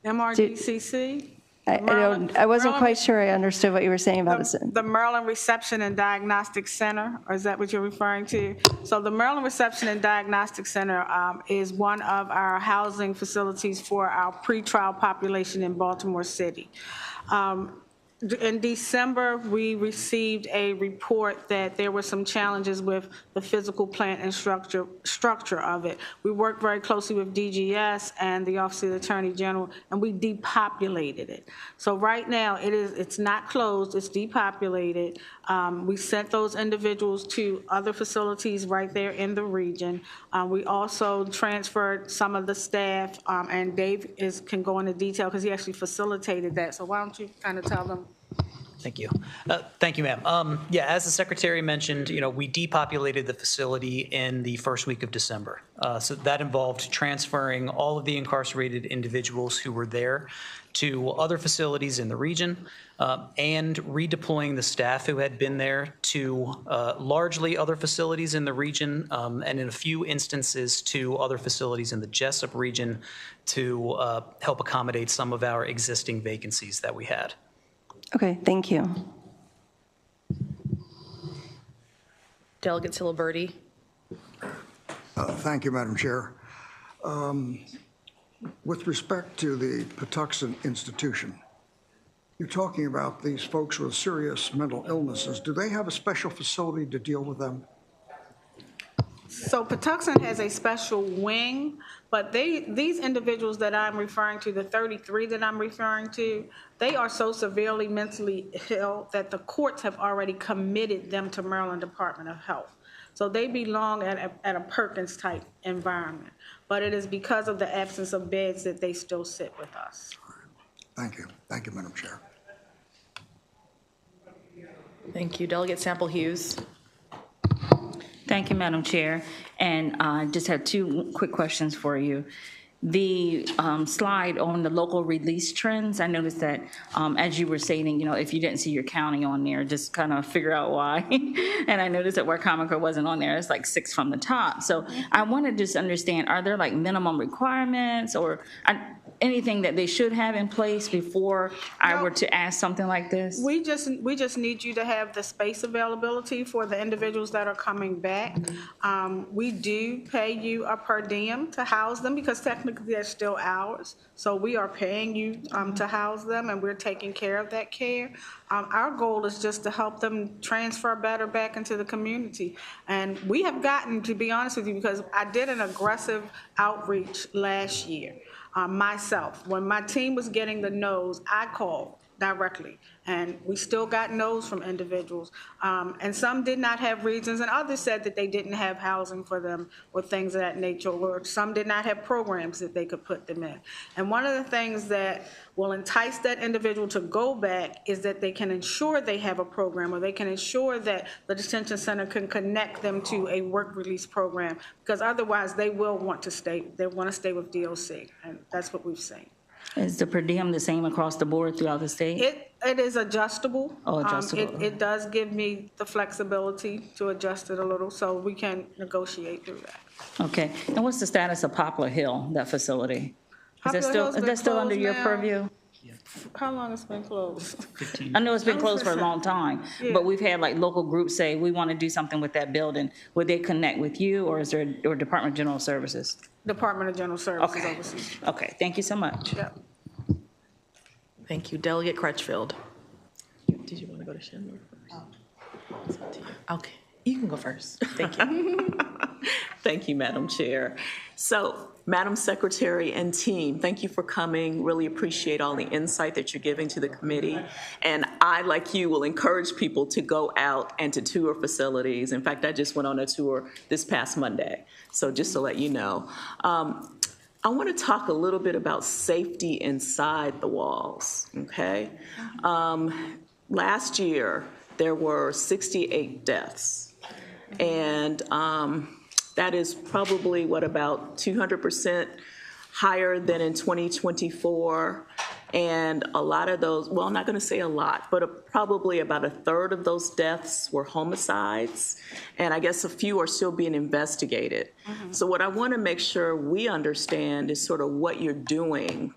[SPEAKER 2] MRDCC?
[SPEAKER 7] I wasn't quite sure I understood what you were saying about it.
[SPEAKER 2] The Maryland Reception and Diagnostic Center, or is that what you're referring to? So the Maryland Reception and Diagnostic Center is one of our housing facilities for our pretrial population in Baltimore City. In December, we received a report that there were some challenges with the physical plant and structure of it. We worked very closely with DGS and the Office of the Attorney General, and we depopulated it. So right now, it's not closed, it's depopulated. We sent those individuals to other facilities right there in the region. We also transferred some of the staff, and Dave can go into detail because he actually facilitated that. So why don't you kind of tell them?
[SPEAKER 9] Thank you. Thank you, ma'am. Yeah, as the secretary mentioned, we depopulated the facility in the first week of December. So that involved transferring all of the incarcerated individuals who were there to other facilities in the region and redeploying the staff who had been there to largely other facilities in the region and in a few instances to other facilities in the Jessup region to help accommodate some of our existing vacancies that we had.
[SPEAKER 7] Okay, thank you.
[SPEAKER 1] Delegate Siliberti.
[SPEAKER 10] Thank you, Madam Chair. With respect to the Patuxent Institution, you're talking about these folks with serious mental illnesses. Do they have a special facility to deal with them?
[SPEAKER 2] So Patuxent has a special wing, but these individuals that I'm referring to, the 33 that I'm referring to, they are so severely mentally ill that the courts have already committed them to Maryland Department of Health. So they belong at a Perkins-type environment. But it is because of the absence of beds that they still sit with us.
[SPEAKER 10] Thank you. Thank you, Madam Chair.
[SPEAKER 1] Thank you. Delegate Sample Hughes.
[SPEAKER 3] Thank you, Madam Chair. And I just have 2 quick questions for you. the slide on the local release trends, I noticed that, as you were stating, if you didn't see your county on there, just kind of figure out why. And I noticed that where Comico wasn't on there, it's like 6 from the top. So I want to just understand, are there like minimum requirements or anything that they should have in place before I were to ask something like this?
[SPEAKER 2] We just need you to have the space availability for the individuals that are coming back. We do pay you a per diem to house them because technically they're still ours. So we are paying you to house them, and we're taking care of that care. Our goal is just to help them transfer better back into the community. And we have gotten, to be honest with you, because I did an aggressive outreach last year. Myself, when my team was getting the no's, I called directly, and we still got no's from individuals. And some did not have reasons, and others said that they didn't have housing for them or things of that nature, or some did not have programs that they could put them in. And one of the things that will entice that individual to go back is that they can ensure they have a program, or they can ensure that the detention center can connect them to a work release program, because otherwise they will want to stay. They want to stay with DOC, and that's what we've seen.
[SPEAKER 3] Is the per diem the same across the board throughout the state?
[SPEAKER 2] It is adjustable.
[SPEAKER 3] Oh, adjustable.
[SPEAKER 2] It does give me the flexibility to adjust it a little, so we can negotiate through that.
[SPEAKER 3] Okay, and what's the status of Poplar Hill, that facility? Is
[SPEAKER 2] Poplar Hill's been
[SPEAKER 3] that still under
[SPEAKER 2] closed
[SPEAKER 3] your
[SPEAKER 2] now.
[SPEAKER 3] purview?
[SPEAKER 2] How long has it been closed?
[SPEAKER 3] I know it's been closed for a long time, but we've had like local groups say, we want to do something with that building. Would they connect with you, or is there, or Department of General Services?
[SPEAKER 2] Department of General Services
[SPEAKER 3] Okay.
[SPEAKER 2] oversees.
[SPEAKER 3] Okay, thank you so much.
[SPEAKER 2] Yep.
[SPEAKER 1] Thank you. Delegate Crutchfield. Did you want to go to Schindler first? Okay, you can go first. Thank you.
[SPEAKER 11] Thank you, Madam Chair. So, Madam Secretary and team, thank you for coming. Really appreciate all the insight that you're giving to the committee. And I, like you, will encourage people to go out and to tour facilities. In fact, I just went on a tour this past Monday. So just to let you know. I want to talk a little bit about safety inside the walls, okay? Last year, there were 68 deaths. And that is probably, about 200% higher than in 2024. And a lot of those, well, I'm not going to say a lot, but probably about a third of those deaths were homicides. And I guess a few are still being investigated. So what I want to make sure we understand is sort of what you're doing,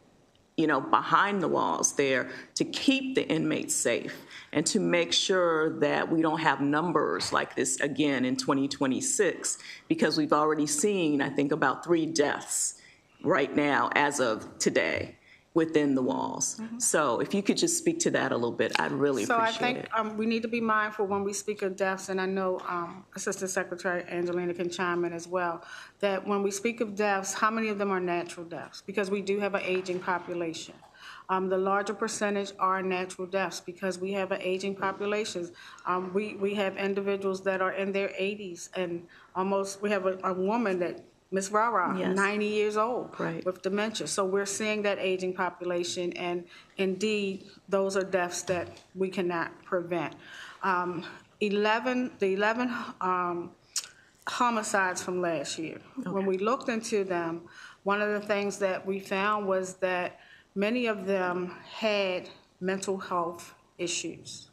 [SPEAKER 11] behind the walls there to keep the inmates safe and to make sure that we don't have numbers like this again in 2026, because we've already seen, I think, about 3 deaths right now as of today within the walls. So if you could just speak to that a little bit, I'd really appreciate it.
[SPEAKER 2] So I think we need to be mindful when we speak of deaths, and I know Assistant Secretary Angelina can chime in as well, that when we speak of deaths, how many of them are natural deaths? Because we do have an aging population. The larger percentage are natural deaths because we have an aging population. We have individuals that are in their 80s, and we have a woman that Ms. Rara,
[SPEAKER 11] Yes.
[SPEAKER 2] 90 years old,
[SPEAKER 11] Right.
[SPEAKER 2] with dementia. So we're seeing that aging population, and indeed, those are deaths that we cannot prevent. 11 homicides from last year. Okay. When we looked into them, one of the things that we found was that many of them had mental health issues.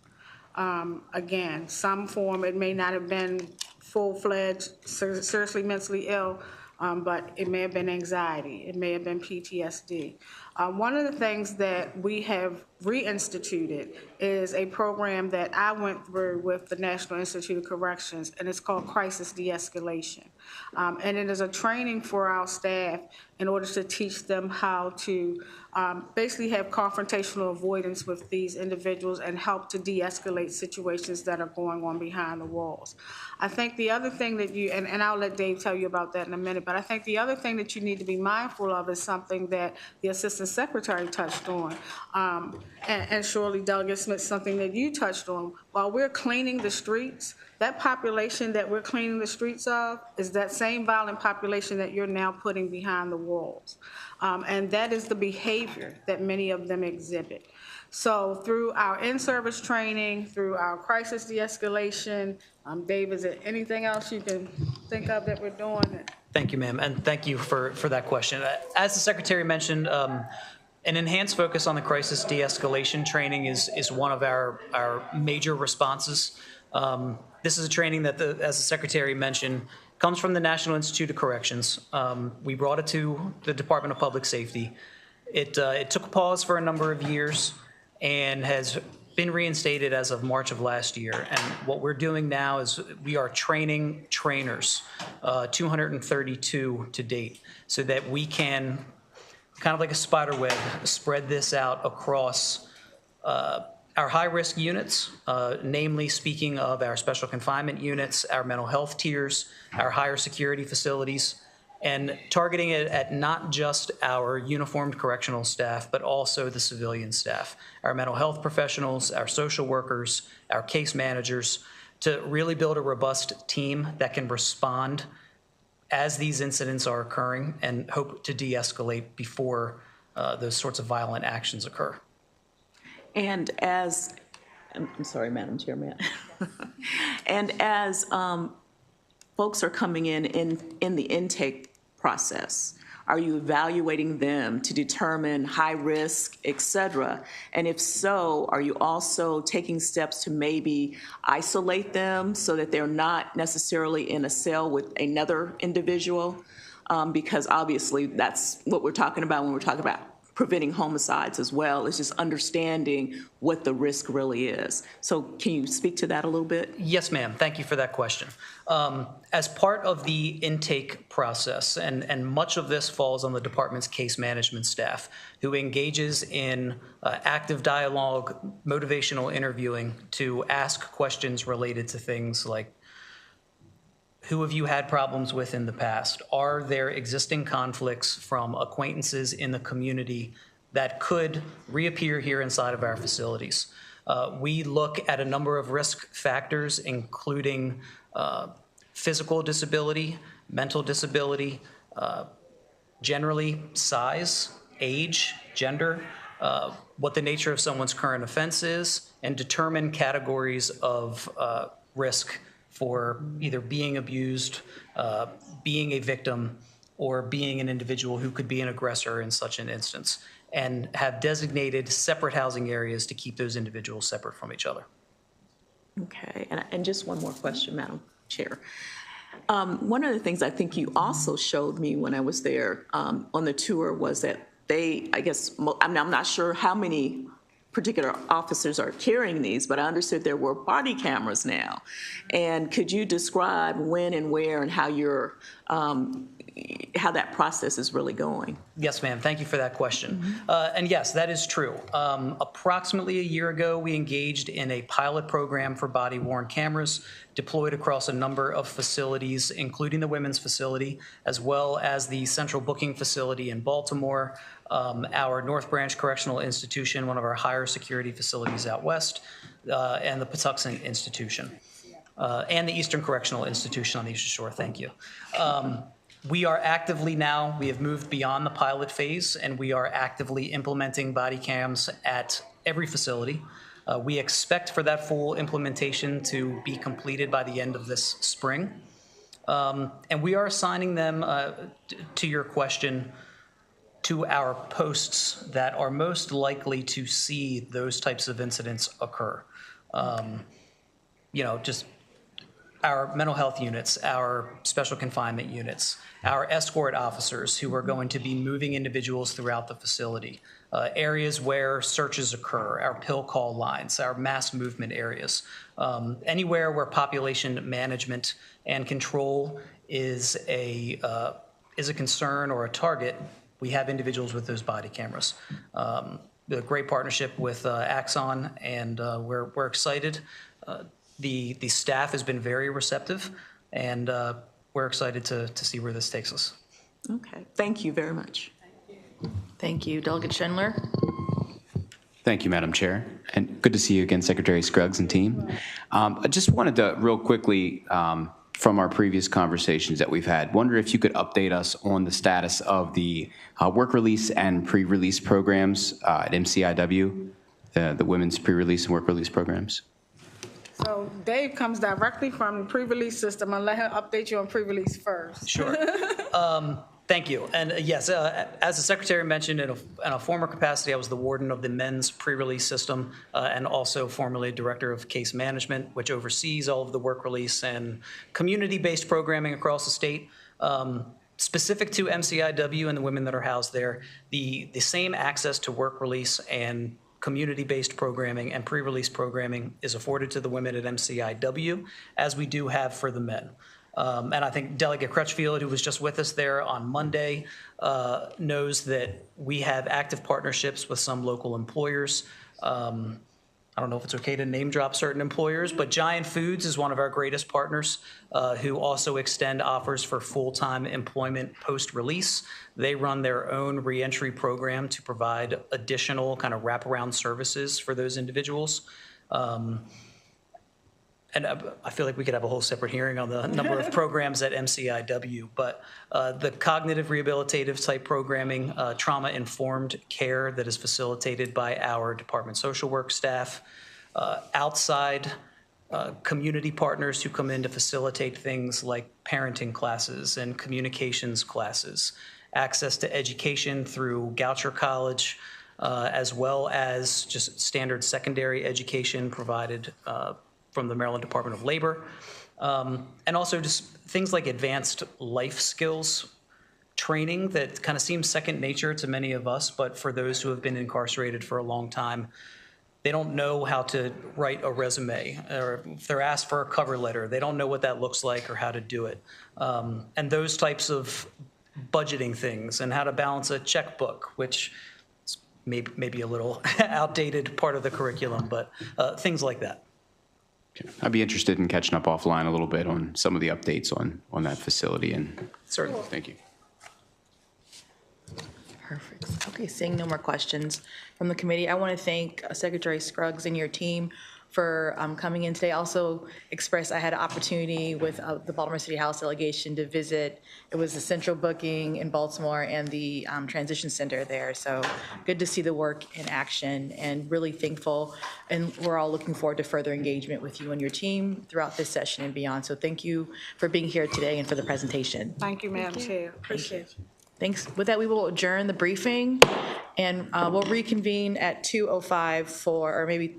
[SPEAKER 2] Again, some form, it may not have been full-fledged, seriously mentally ill, but it may have been anxiety, it may have been PTSD. One of the things that we have reinstituted is a program that I went through with the National Institute of Corrections, and it's called Crisis De-Escalation. And it is a training for our staff in order to teach them how to basically have confrontational avoidance with these individuals and help to de-escalate situations that are going on behind the walls. I think the other thing that you, and I'll let Dave tell you about that in a minute, but I think the other thing that you need to be mindful of is something that the Assistant Secretary touched on, and surely Delegate Smith, something that you touched on. While we're cleaning the streets, that population that we're cleaning the streets of is that same violent population that you're now putting behind the walls. And that is the behavior that many of them exhibit. So through our in-service training, through our crisis de-escalation, Dave, is there anything else you can think of that we're doing?
[SPEAKER 9] Thank you, ma'am, and thank you for that question. As the Secretary mentioned, an enhanced focus on the crisis de-escalation training is one of our major responses. This is a training that, as the Secretary mentioned, comes from the National Institute of Corrections. We brought it to the Department of Public Safety. It took a pause for a number of years and has been reinstated as of March of last year. And what we're doing now is we are training trainers, 232 to date, so that we can, kind of like a spider web, spread this out across our high-risk units, namely speaking of our special confinement units, our mental health tiers, our higher security facilities, and targeting it at not just our uniformed correctional staff, but also the civilian staff, our mental health professionals, our social workers, our case managers, to really build a robust team that can respond as these incidents are occurring and hope to de-escalate before those sorts of violent actions occur.
[SPEAKER 11] And as, I'm sorry, Madam Chairman. And as folks are coming in the intake process, are you evaluating them to determine high risk, et cetera? And if so, are you also taking steps to maybe isolate them so that they're not necessarily in a cell with another individual? Because obviously that's what we're talking about when we're talking about preventing homicides as well, is just understanding what the risk really is. So can you speak to that a little bit?
[SPEAKER 9] Yes, ma'am. Thank you for that question. As part of the intake process, and much of this falls on the department's case management staff, who engages in active dialogue, motivational interviewing to ask questions related to things like, who have you had problems with in the past? Are there existing conflicts from acquaintances in the community that could reappear here inside of our facilities? We look at a number of risk factors, including physical disability, mental disability, generally size, age, gender, what the nature of someone's current offense is, and determine categories of risk for either being abused, being a victim, or being an individual who could be an aggressor in such an instance, and have designated separate housing areas to keep those individuals separate from each other.
[SPEAKER 11] Okay, and just one more question, Madam Chair. One of the things I think you also showed me when I was there on the tour was that they, I guess, I'm not sure how many particular officers are carrying these, but I understood there were body cameras now. And could you describe when and where and how you're, how that process is really going?
[SPEAKER 9] Yes, ma'am. Thank you for that question. And yes, that is true. Approximately a year ago, we engaged in a pilot program for body-worn cameras deployed across a number of facilities, including the women's facility, as well as the central booking facility in Baltimore, our North Branch Correctional Institution, one of our higher security facilities out west, and the Patuxent Institution, and the Eastern Correctional Institution on the Eastern Shore. Thank you. We are actively now, we have moved beyond the pilot phase, and we are actively implementing body cams at every facility. We expect for that full implementation to be completed by the end of this spring. And we are assigning them, to your question, to our posts that are most likely to see those types of incidents occur. You know, just our mental health units, our special confinement units, our escort officers who are going to be moving individuals throughout the facility, areas where searches occur, our pill call lines, our mass movement areas, anywhere where population management and control is a concern or a target. We have individuals with those body cameras. A great partnership with Axon, and we're excited. The staff has been very receptive, and we're excited to see where this takes us.
[SPEAKER 11] Okay, thank you very much.
[SPEAKER 1] Thank you. Delegate Schindler.
[SPEAKER 12] Thank you, Madam Chair, and good to see you again, Secretary Scruggs and team. I just wanted to real quickly, from our previous conversations that we've had, wonder if you could update us on the status of the work release and pre-release programs at MCIW, the women's pre-release and work release programs.
[SPEAKER 2] So Dave comes directly from the pre-release system. I'll let him update you on pre-release first.
[SPEAKER 9] Sure. Thank you. And yes, as the secretary mentioned, in a former capacity, I was the warden of the men's pre-release system and also formerly director of case management, which oversees all of the work release and community-based programming across the state. Specific to MCIW and the women that are housed there, the same access to work release and community-based programming and pre-release programming is afforded to the women at MCIW as we do have for the men. And I think Delegate Crutchfield, who was just with us there on Monday, knows that we have active partnerships with some local employers. I don't know if it's okay to name drop certain employers, but Giant Foods is one of our greatest partners who also extend offers for full-time employment post-release. They run their own reentry program to provide additional kind of wraparound services for those individuals. And I feel like we could have a whole separate hearing on the number of programs at MCIW, but the cognitive rehabilitative type programming, trauma-informed care that is facilitated by our Department of Social Work staff, outside community partners who come in to facilitate things like parenting classes and communications classes, access to education through Goucher College, as well as just standard secondary education provided from the Maryland Department of Labor, and also just things like advanced life skills training that kind of seems second nature to many of us, but for those who have been incarcerated for a long time, they don't know how to write a resume, or if they're asked for a cover letter, they don't know what that looks like or how to do it. And those types of budgeting things and how to balance a checkbook, which is maybe a little outdated part of the curriculum, but things like that.
[SPEAKER 12] I'd be interested in catching up offline a little bit on some of the updates on that facility. And
[SPEAKER 9] certainly.
[SPEAKER 12] Thank you.
[SPEAKER 1] Perfect. Okay, seeing no more questions from the committee, I want to thank Secretary Scruggs and your team for coming in today. Also express, I had an opportunity with the Baltimore City House delegation to visit. It was the central booking in Baltimore and the transition center there. So good to see the work in action and really thankful. And we're all looking forward to further engagement with you and your team throughout this session and beyond. So thank you for being here today and for the presentation.
[SPEAKER 2] Thank you, Madam Chair. Appreciate it.
[SPEAKER 1] Thanks. With that, we will adjourn the briefing and we'll reconvene at 2:05 or maybe